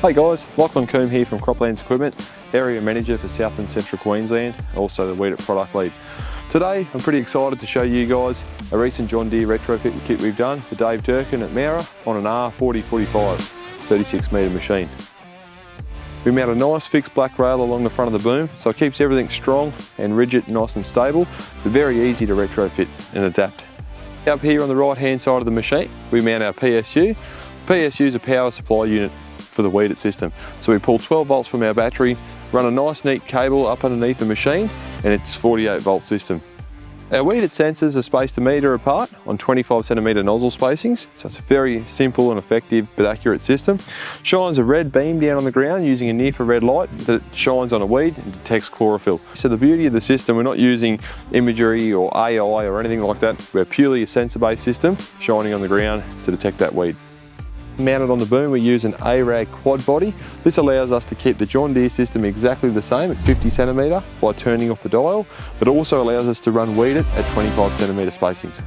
Hey guys, Lachlan Coom here from Croplands Equipment, Area Manager for South and Central Queensland, also the WEED-IT Product Lead. Today I'm pretty excited to show you guys a recent John Deere Retro Fit Kit we've done for Dave Durkin at Mara on an R4045 36 metre machine. We mount a nice fixed black rail along the front of the boom so it keeps everything strong and rigid, nice and stable, but very easy to retrofit and adapt. Up here on the right hand side of the machine we mount our PSU. PSU is a power supply unit for the WEED-IT system. So we pull 12 volts from our battery, run a nice neat cable up underneath the machine, and it's a 48 volt system. Our WEED-IT sensors are spaced a metre apart on 25 centimetre nozzle spacings, so it's a very simple and effective but accurate system. Shines a red beam down on the ground using a near-infrared light that shines on a weed and detects chlorophyll. So the beauty of the system, we're not using imagery or AI or anything like that. We're purely a sensor-based system shining on the ground to detect that weed. Mounted on the boom we use an ARAG quad body. This allows us to keep the John Deere system exactly the same at 50 centimetre by turning off the dial, but also allows us to run WEED-IT at 25 centimetre spacings.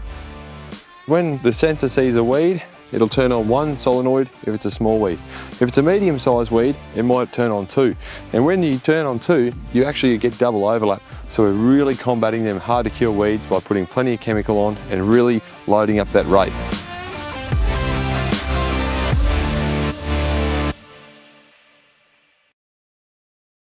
When the sensor sees a weed, it'll turn on one solenoid if it's a small weed. If it's a medium sized weed, it might turn on two. And when you turn on two, you actually get double overlap. So we're really combating them hard to kill weeds by putting plenty of chemical on and really loading up that rate.